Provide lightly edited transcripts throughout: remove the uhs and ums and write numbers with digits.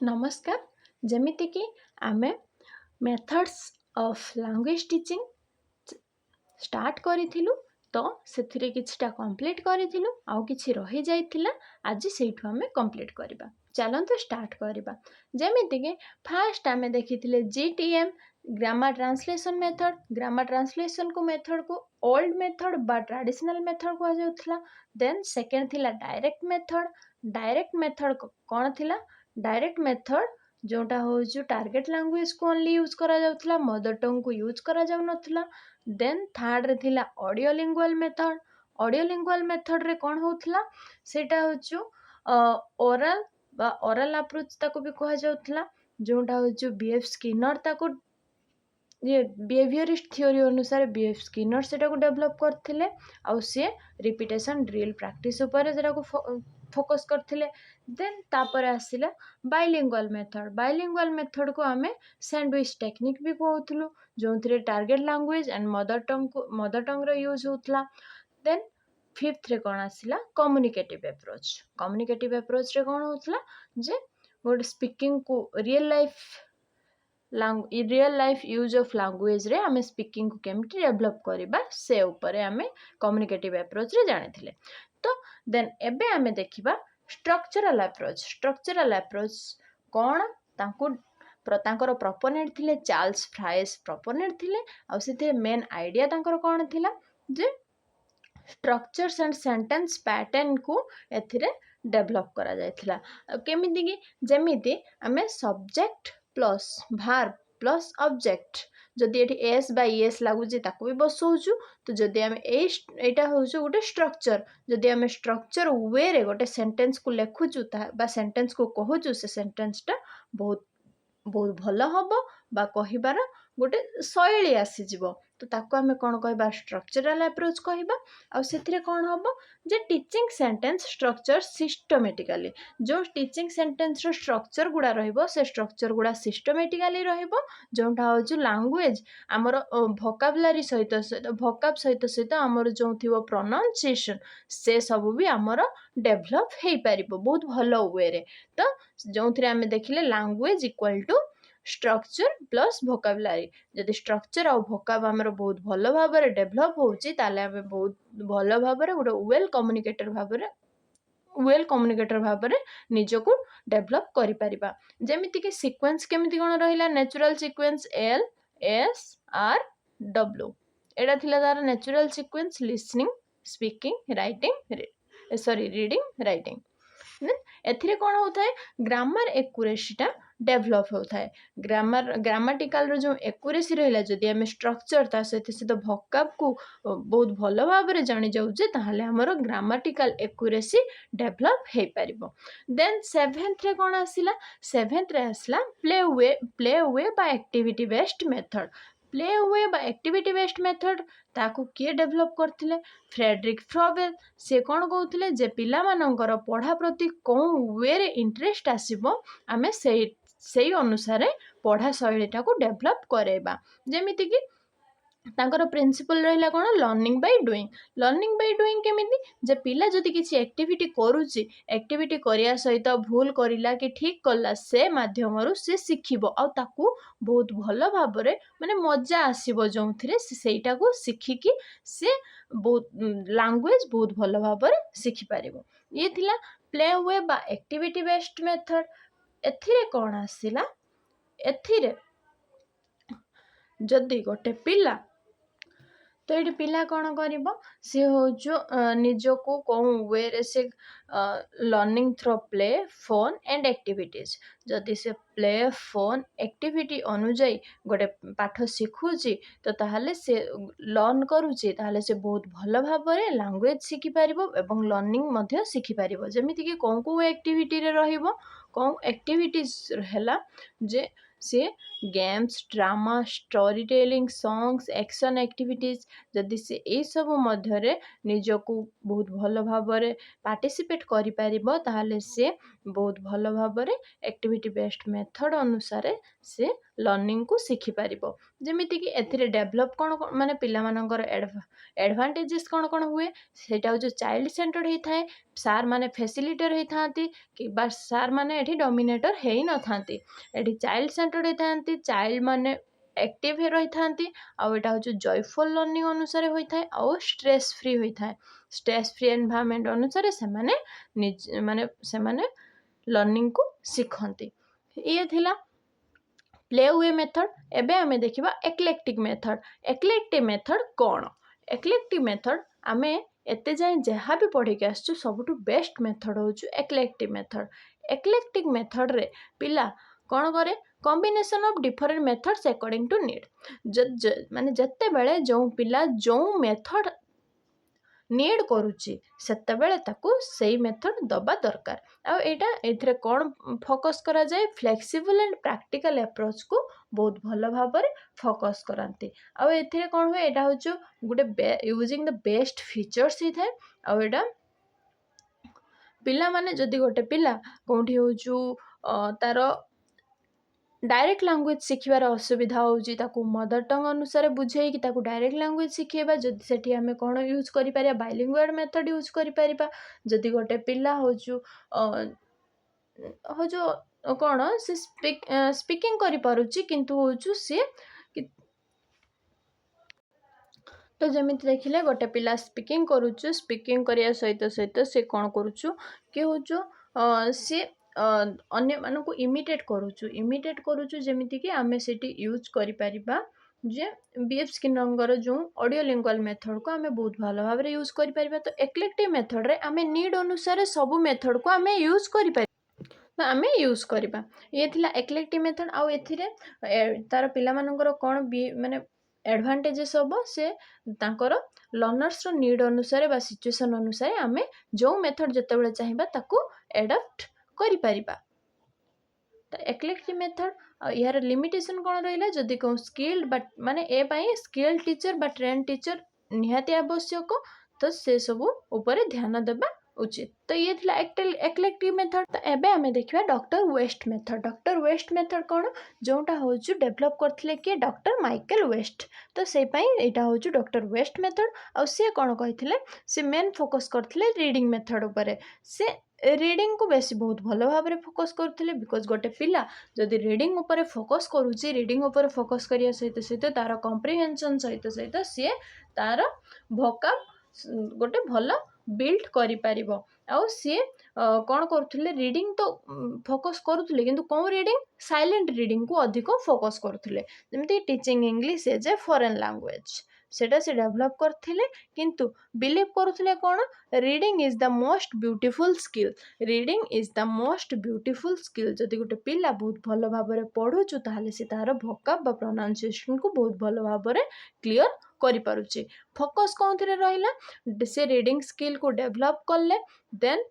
नमस्कार। जेमिति कि आमे methods of language teaching start करिथिलु तो सेथिरे किछटा कंप्लीट करिथिलु आउ किछि रहि जाइथिला आज सेठु आमे कंप्लीट करिबा। चलंतु स्टार्ट करिबा। जेमिति कि फर्स्ट आमे देखिथिले GTM grammar translation method. Grammar translation को मेथड को ओल्ड मेथड बा ट्रेडिशनल मेथड को जाउथला। देन सेकंड थिला डायरेक्ट मेथड। डायरेक्ट मेथड कोन थिला? डायरेक्ट मेथड जोटा हो टार्गेट लैंग्वेज को ओनली यूज करा जाउथला, मदर टंग को यूज करा जाउ नथला। देन थर्ड रे थिला audio lingual method. Audio lingual method रे कोन होथला? सेटा होचु ओरल बा ओरल अप्रोच ताको भी कहा जाउथला, जोटा होचु बीएफ स्किनर ताको ये बिहेवियरिस्ट थ्योरी अनुसार बीएफ स्किनर सेटा को डेवलप करथिले आउ से रिपीटेशन ड्रिल प्रैक्टिस ऊपर सेटा को फोकस करथिले। देन तापर आसिला बाइलिंगुअल मेथड। बाइलिंगुअल मेथड को आमे सैंडविच टेक्निक भी कहउथलु, जोंथरे target language and mother tongue रो यूज होथला। देन फिफ्थ रे कोन आसिला? Communicative approach. कम्युनिकेटिव अप्रोच रे कोन होथला जे गोट स्पीकिंग को real life use of language रे आमे स्पीकिंग को केमती डेवलप करिबा से ऊपर आमे कम्युनिकेटिव अप्रोच रे जानिथिले। तो देन एबे आमे देखिबा स्ट्रक्चरल अप्रोच। स्ट्रक्चरल अप्रोच कोन? तांकर प्रोपोनेंट थिले चार्ल्स फ्राइस प्रोपोनेंट थिले आ सेते मेन आइडिया तांकर कोन थिला जे स्ट्रक्चर्स एंड सेंटेंस पैटर्न को एथिरे डेवलप करा जायथिला। केमिति कि जेमिति आमे subject plus verb plus object जदि एठी एस बाय एस लागुची ताको भी बसौछु, तो जदि आमे एटा होछु गोटे स्ट्रक्चर, जदि आमे स्ट्रक्चर वे रे गोटे सेंटेंस को लेखुछु बा सेंटेंस को कहूछु से सेंटेंस टा बहुत बहुत भल हबो बा कहिबार गोटे शैली आसीजिवो। तो ताको आमे कोन कहबा? स्ट्रक्चरल अप्रोच कहबा। आ सेथिरे कोन हबो जे टीचिंग सेंटेंस स्ट्रक्चर सिस्टमैटिकली, जो टीचिंग सेंटेंस रो स्ट्रक्चर गुडा रहइबो से स्ट्रक्चर गुडा सिस्टमैटिकली रहइबो, जोंटा होजु लैंग्वेज हमर वोकैबुलरी सहित वोकैब सहित हमर जो थिवो प्रोनाउंसिएशन से सब भी हमर डेवलप हेई परिबो बहुत भलो वे रे। तो जोंथरे आमे देखिले language equal to structure plus vocabulary. जदि स्ट्रक्चर और वोकैब हमर बहुत भलो भाबरे डेवलप होउची ताले आमे बहुत भलो भाबरे गोटे वेल कम्युनिकेटर भाबरे निजको डेवलप करि परिबा। जेमिति कि सीक्वेंस केमिति कोन रहिला? Natural sequence L S R W एडा थिला तार natural sequence listening speaking writing reading writing. एथिरे कोन होता है? ग्रामर एक्यूरेसीटा डेवलप होता है। ग्रामाटिकल रो जो एक्यूरेसी रहिला जदि आमे स्ट्रक्चर ता सहित वोकैब को बहुत भलो भाबरे जानि जाउजे ताहाले हमर ग्रामाटिकल एक्यूरेसी डेवलप हेई परिबो। देन सेवेंथ रे कोन आसिला? सेवेंथ रे आसला प्ले वे बा activity based method. Play way बा एक्टिविटी बेस्ड मेथड ताकू किए डेवलप करथिले? Friedrich Froebel. से कोन कहउथिले जे पिला मानकर पढ़ा प्रति कोन वे रे इंटरेस्ट आसीबो आमे सेई अनुसारे पढ़ा शैलीटा को डेवलप करेबा। जेमिति कि तांकर प्रिंसिपल रहिला कोन? Learning by doing. Learning by doing केमिति? जे पिला जदि किछि एक्टिविटी करूची, एक्टिविटी करिया सहित भूल करिला कि ठीक कला से माध्यमरु से सिखिबो आ ताकू बहुत भलो भाबरे माने मजा आसीबो, जोंथिरे सेइटा को सिखिकी से बहुत लैंग्वेज बहुत भलो भाबरे सिखि पारिबो। ये थिला प्ले वे बा एक्टिविटी बेस्ड मेथड। एथिरे कोन आसिला? एथिरे जदि गोटे पिला तो ये पिला कौन करिबो? से हो जो निजको कौन वे रे से learning through play phone and activities. जदि से प्ले फोन एक्टिविटी अनुजाई गोटे पाठ शिखुची तो ताहले से लर्न करूची ताहले से बहुत भलो भाबरे लैंग्वेज शिखि पारिबो एवं लर्निंग मध्ये शिखि पारिबो। जेमिति कि कोन एक्टिविटी रे रहिबो? कोन एक्टिविटीज हैला जे से games drama story telling songs action activities. जदि से ए सब मध्यरे निजको बहुत भलो भाबरे पार्टिसिपेट करि पारिबो ताहले से बहुत भल भाव एक्टिविटी बेस्ड मेथड अनुसार से लर्निंग को शिखि पारिबो। जेमिति कि एथिरे डेवलप कौन माने पिला मानकर एडवांटेजेस कौन कौन हुए सेटा हो चाइल्ड सेंटर्ड होता है। सार माने फैसिलिटर होता कि सार माने एठी डोमिनेटर है ही न थांती एठी चाइल्ड सेंटर्ड होता चाइल्ड माने एक्टिव रही था आउटा हूँ जयफुल लर्निंग अनुसार होता है आउ स्ट्रेस फ्री होता है। स्ट्रेस फ्री एनवायरनमेंट अनुसार से माने से लर्निंग को शिखती। ये थिला प्ले वे मेथड। एबे आमे देखिबा एक्लेक्टिक मेथड। एक्लेक्टिक मेथड कौन? एक्लेक्टिक मेथड आमे एते जाए जहाँ भी पढ़ी के आसछु सबुठु बेस्ट मेथड हो एक्लेक्टिक मेथड। एक्लेक्टिक मेथड रे पिला कौन करे combination of different methods according to need. माने जत्ते बेले जो पिला जो मेथड नीड करुच्ची सेते बेले ताकू सेई मेथड दबा दरकार। आ एटा एथिरे कोन फोकस करा जाए फ्लेक्सिबल एंड प्रैक्टिकल अप्रोच को बहुत भल भाव फोकस करांती। आ एथिरे कोन हुए एटा होचो गुटे यूजिंग द बेस्ट फीचर्स ही थाए। आ एटा पिला माने जदी गोटे पिला कोठी होचु तारो डायरेक्ट लैंग्वेज शिखिबार असुविधा होची ताकू मदर टंग अनुसार बुझे कि ताकू डायरेक्ट लैंग्वेज शिखेबा जदी सेठी हमें कोन यूज करि पारिया बाइलिंगुअल मेथड यूज करि पारिबा। जदी गोटे पिला होचु हो जो कोन से स्पीकिंग करि पारुची किंतु होचु से तो जमिति देखिले गोटे पिला स्पीकिंग करुचु स्पीकिंग करिया सहित सहित से कोन करुचु कि होचु से अन्य मानक इमिटेट करुचु जेमिति कि आमे सेठी यूज करि परिबा जे बीएफ स्किनर जो ऑडियो लिंगुअल मेथड को आमे बहुत भलो भाव रे यूज करि परिबा। तो एक्लेक्टिव मेथड रे आमे नीड अनुसार सब मेथड को आमे यूज करि तो आमे यूज करिबा। ये थिला एक्लेक्टिव मेथड। आ एथिरे तार पिला मानकर कोन बी माने एडवांटेजेस होबो से तांकर लर्नर्स रो नीड अनुसार बा सिचुएशन अनुसार आमे जो मेथड जते बेले चाहिबा ताकू एडॉप्ट करि परिबा। तो एक्लेक्टिव मेथड यार लिमिटेशन कौन रहा जदि कौन स्किल्ड बट माने ए पाई स्किल्ड टीचर बा ट्रेन टीचर निहाती आवश्यक तो से सब ऊपर ध्यान देबा उचित। तो ये थिला एक्लेक्टिव मेथड। तो एबे हमें देखिबा doctor west method. Doctor west method कौन जोटा होचु डेवलप करथिले कि डॉक्टर माइकल वेस्ट। तो से पाई एटा होचु डॉक्टर वेस्ट मेथड। आ से कौन कहिथिले से मेन फोकस करथिले रीडिंग मेथड ऊपर। से रीडिंग को बेसी बहुत भल भाव में फोकस करथिले बिकॉज गोटे पिला जदि रीडिंग ऊपर फोकस करूची रीडिंग ऊपर फोकस करिया सहित सहित तार कॉम्प्रिहेंशन सहित सहित सी तार भोकाब गोटे भल बिल्ड करि पारिबो। आ सी कौन करुथिले रीडिंग तो फोकस करुथिले किंतु कौन रीडिंग साइलेंट रीडिंग को अधिक फोकस करुथिले जेमति teaching English as a foreign language सेटा से डेवलप करथिले किंतु बिलीव करुथिले कौन reading is the most beautiful skill. Reading is the most beautiful skill. जदि गोटे पिला बहुत भल भाव में पढ़ुचु ताहले से तार भोकाब बा प्रोनाउंसिएशन को बहुत भल भाव में क्लियर करि पारुची। फोकस कौन थिरे रहिला से रीडिंग स्किल को डेवलप करले देन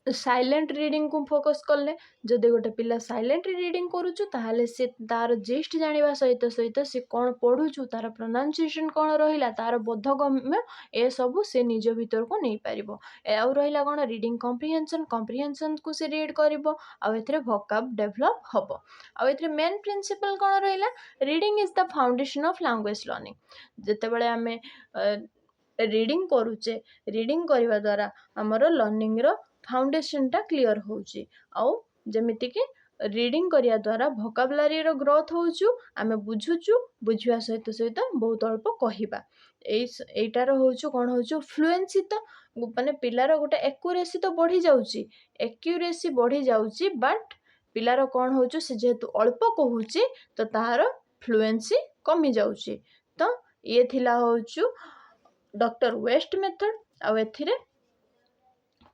साइलेंट रीडिंग को फोकस कले। जदि गोटे पिला साइलेंट रीडिंग करुचु ताहले से तार जेस्ट जानिबा सहित सहित से कौन पढ़ुचु तार प्रोनाउंसिएशन कौन रहिला तार बोधगम्य ए सब से निज भीतर को नहीं पारिबो। आउ रहिला कौन रीडिंग कॉम्प्रिहेंशन को से रीड करिबो आ एथरे वोकाब डेवलप हबो। आ एथरे मेन प्रिंसिपल कौन रहिला reading is the foundation of language learning. जते बेले हमें रीडिंग करूचे रीडिंग करबा द्वारा हमर लर्निंग रो फाउंडेशन टा क्लियर होची। आउ जेमिति कि रीडिंग करिया द्वारा वोकाबुलरी रो ग्रोथ होचु आमे बुझुचु बुझिया सहित सहित बहुत अल्प कहिबा एटार होचु कोन होचु फ्लुएंसी। तो माने पिलार गोटे एक्यूरेसी तो बढ़ी जाउची बट पिलार कोन होचु से जेतु अल्प कहूची तो तार फ्लुएंसी कमी जाउची। तो ये थिला होचु डॉक्टर वेस्ट मेथड। आ एथिरे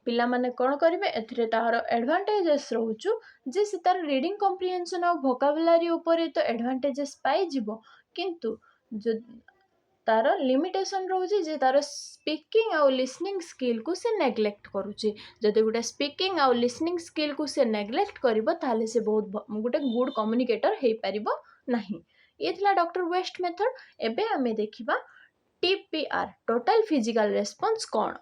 पिला माने कौन करेंगे एथिरे तार एडवांटेजेस रोचु जे से तार रीडिंग कॉम्प्रिहेंशन और वोकाबुलरी ऊपर तो एडवांटेजेस पाई जिवो किंतु जो तार लिमिटेशन रोची जे तार स्पीकिंग और लिसनिंग स्किल को से नेग्लेक्ट करूची। जदि गोटे स्पीकिंग और लिसनिंग स्किल को से नेग्लेक्ट करिवो ताले से बहुत गोटे गुड कम्युनिकेटर हे परिबो नाही। ये थिला डॉक्टर वेस्ट मेथड। एबे हमें देखिबा TPR टोटल फिजिकल रेस्पॉन्स कौन।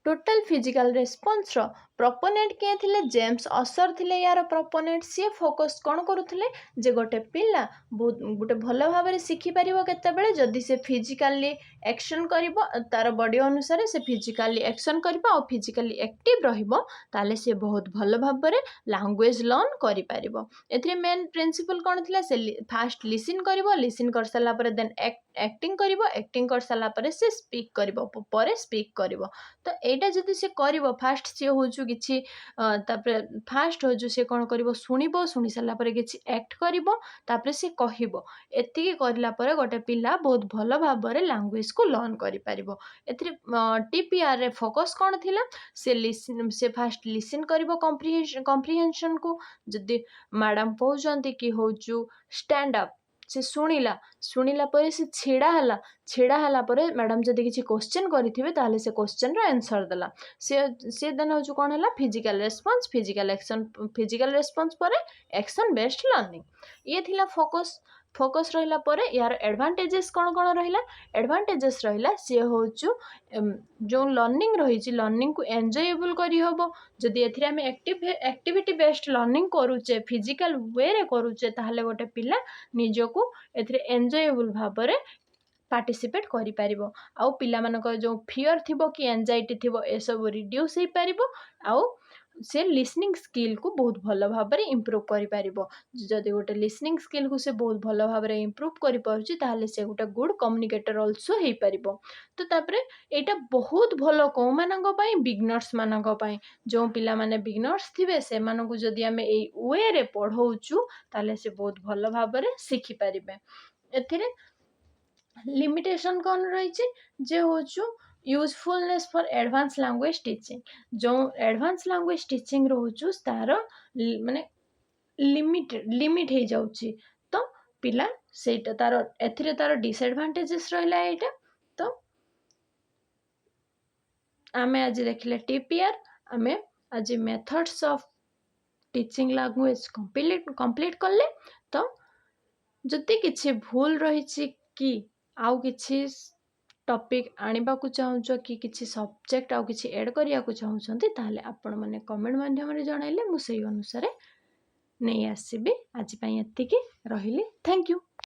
टोटल फिजिकल रेस्पॉन्स रो प्रोपोनेंट किए थिले जेम्स असर थिले यार प्रोपोनेंट सी फोकस कौन करुथिले जे गोटे पिला गोटे भल भाव शिखि पारिबो केतेबेले जदि से फिजिकली एक्शन करिवो तार बॉडी अनुसार से फिजिकली एक्शन करिवो और फिजिकली एक्टिव रहिबो ताले से बहुत भल भाव रे लैंग्वेज लर्न करि पारिबो। एथरे मेन प्रिंसिपल कौन थिला से फास्ट लिसन करिवो, लिसन कर साला परे देन एक्टिंग करिवो, एक्टिंग कर साला परे से स्पीक करिवो, परे स्पीक करिवो। तो एटा जदि से करिवो फास्ट से होजु किछि तापरे फास्ट होजु से कोन करिवो सुनिबो, सुनि साला परे किछि एक्ट करिवो, तापरे से कहिबो। एतिकी करला परे गोटे पिला बहुत भल भाबरे लैंग्वेज को लर्न करि पारिबो। एथि टीपीआर रे फोकस कोन थिला से लिसन से फास्ट लिसन करिवो कॉम्प्रिहेंशन को। जदि मैडम कहउचंती कि होजु स्टैंड अप से शुणिला परे से छिड़ा हला परे मैडम जदि किछि क्वेश्चन करिथिबे ताले से क्वेश्चन रो आंसर देला से देन होजु कोन हला physical response, physical action, physical response परे एक्शन बेस्ड लर्निंग। ये थिला फोकस रहिला परे यार एडवांटेजेस कोन कोन रहिला। एडवांटेजेस रहिला से होजु जो लर्निंग रहिछि लर्निंग को एन्जॉयबल करि हबो। जदि एथिरे हम एक्टिविटी बेस्ड लर्निंग करूचे, फिजिकल वे रे करूचे, ताहले गोटे पिला निजको एथिरे एन्जॉयबल भाबरे पार्टिसिपेट करि पारिबो। आउ पिला मानकर जो फियर थिबो कि एंजाइटी थिबो ए सब रिड्यूस हे पारिबो। आउ से लिसनिंग स्किल को बहुत भल भाबरे इंप्रूव करि पारिबो। जदि गोटे लिसनिंग स्किल को से बहुत भल भाबरे इंप्रूव करि पारुची ताहले से गोटे गुड कम्युनिकेटर आल्सो हे पारिबो। तो तापरे एटा बहुत भल को मानक पई बिगनर्स मानक पई जो पिला माने बिगनर्स थिबे से मानको जदि हमें ए वे रे पढौचू ताहले से बहुत भल भाबरे सिखि पारिबे। एथिरे लिमिटेशन कौन रही जे होचु usefulness for advance language teaching. जो एडवांस लैंग्वेज टीचिंग रोचु तार माने लिमिट हे जाउची। तो पिला सेटा तार एथिरे तार डिसएडवांटेजेस रहला एटा। तो आमे आज देखले टीपीआर, आमे आज methods of teaching language complete करले। तो जदि किछि भूल रही कि आउ किछि टॉपिक आनिबा को चाहूछ कि किछि सब्जेक्ट आउ किछि ऐड करिया को चाहूछंती ताहले आपण माने कमेंट माध्यम रे जणाइले मु सेही अनुसार नै आसीबे। आज पई एतिकी रहिली। Thank you.